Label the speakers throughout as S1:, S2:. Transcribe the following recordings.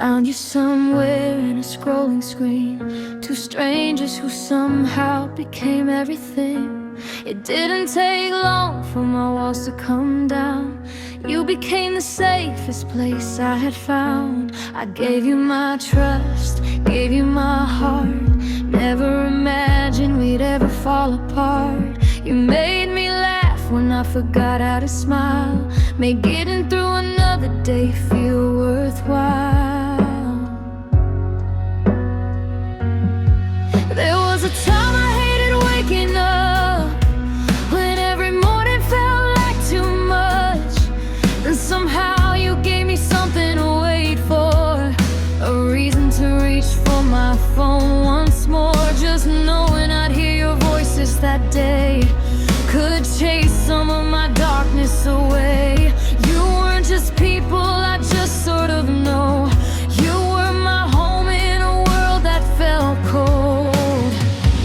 S1: Found you somewhere in a scrolling screen. Two strangers who somehow became everything. It didn't take long for my walls to come down. You became the safest place I had found. I gave you my trust, gave you my heart. Never imagined we'd ever fall apart. You made me laugh when I forgot how to smile. Made getting through another day feel worthwhile. There was a time I hated waking up, when every morning felt like too much. Then somehow you gave me something to wait for, a reason to reach for my phone once more. Just knowing I'd hear your voices that day could chase some of my darkness away. You weren't just people I just sort of know. You were my home in a world that felt cold.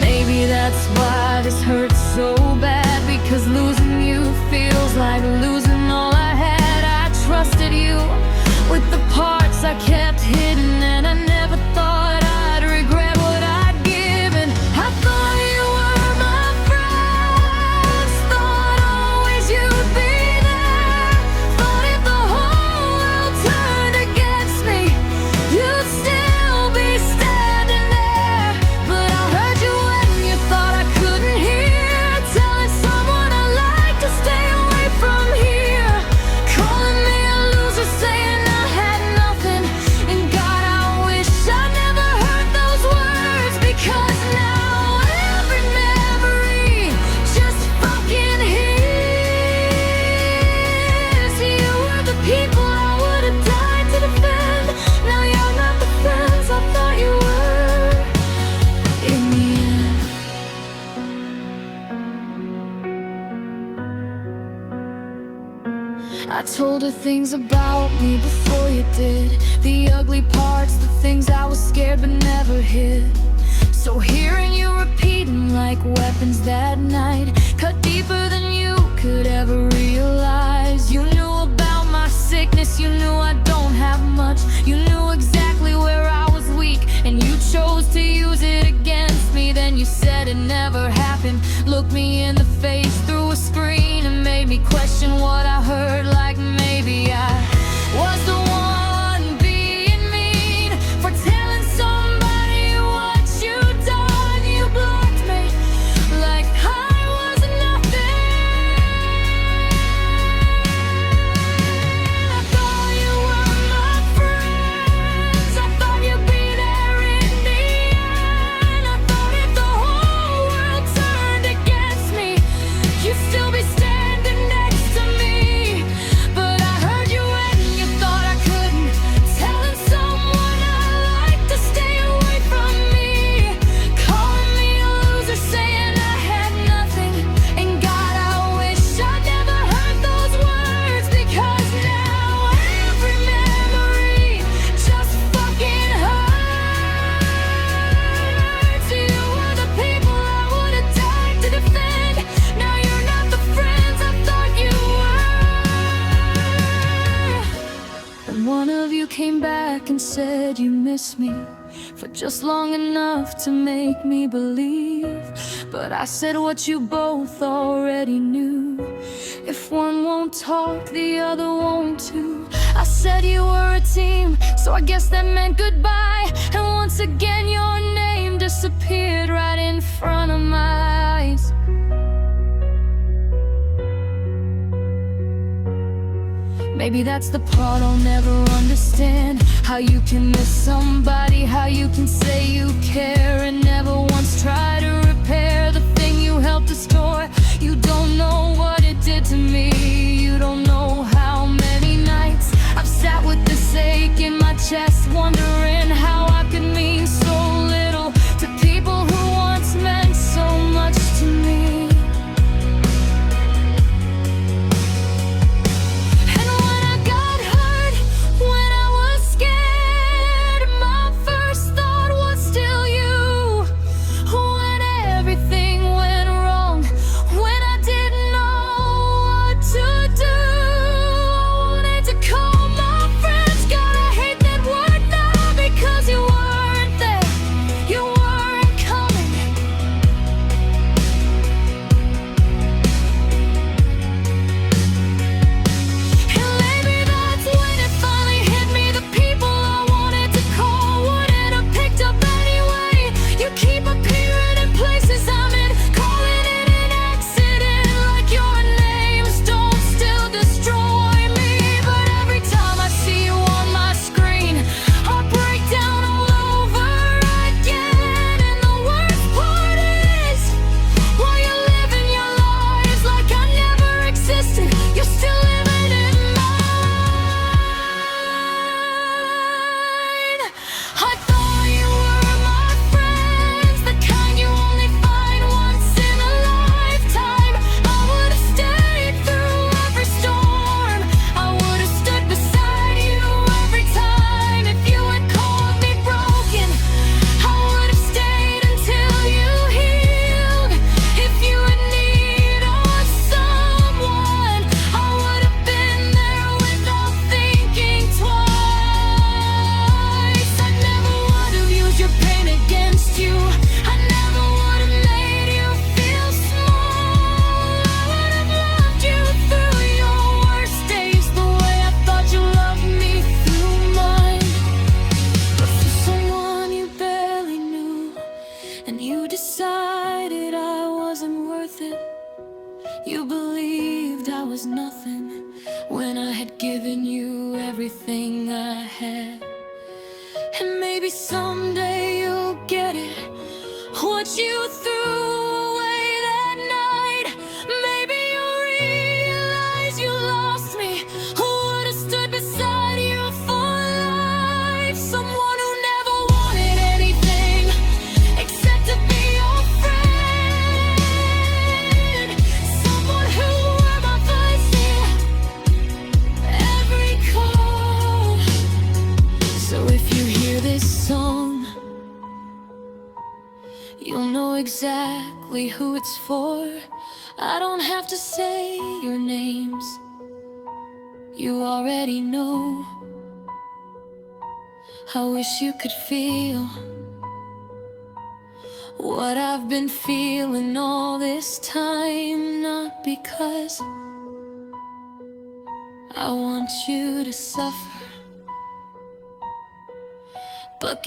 S1: Maybe that's why this hurts so bad, because losing you feels like losing all I had. I trusted you with the parts I kept hidden, and I never thought I'd regret what I'd given. I thought you were my friends, thought always you'd be there. Thought if the whole world turned against me, you'd still be standing there. But I heard you when you thought I couldn't hear, telling someone I like to stay away from here. Calling me a loser, saying I had nothing. And God, I wish I never heard those words, because now every memory just fucking hits. You were the people I would have died to defend. Now you're not the friends I thought you were in the end. I told her things about me before you did, the ugly parts, the things I was scared but never hid. So hearing you repeating like weapons that night cut deeper than you could ever realize. You knew about my sickness, you knew I don't have much. You knew exactly where I was weak, and you chose to use it against me. Then you said it never happened, looked me in the face through a screen, and made me question what I heard, like maybe I was the one being mean for telling somebody what you'd done. You blocked me like I was nothing. I thought you were my friends, I thought you'd be there in the end. I thought if the whole world turned against me, you'd still be standing next to me. But I heard you when you thought I couldn't, telling someone I like to stay away from me. Calling me a loser, saying I had nothing. And God, I wish I never heard those words, because now every memory just fucking hurts. You were the people I would have died to defend. Now you're not the friends I thought you were. And one of you came back and said you miss me for just long enough to make me believe. But I said what you both already knew: if one won't talk, the other won't too. I said you were a team, so I guess that meant goodbye. And once again your name disappeared right in front of my eyes. Maybe that's the part I'll never understand. How you can miss somebody, how you can say you care and never once try to repair the thing you helped destroy. You don't know what it did to me. You don't know how many nights I've sat with this ache in my chest, wondering how I could mean so little to people who once meant so much to me. And when I got hurt, when I was scared, my first thought was still you. When everything went wrong, when I didn't know what to was nothing when I had given you everything I had. And maybe someday you'll get it, what you threw away that night. Maybe you'll realize you lost me, who would have stood beside you for life. Someone who never wanted anything except to be your friend. Someone who were my vice in every chord. So if you hear this song, you'll know exactly who it's for. I don't have to say your names, you already know. I wish you could feel what I've been feeling all this time. Not because I want you to suffer, but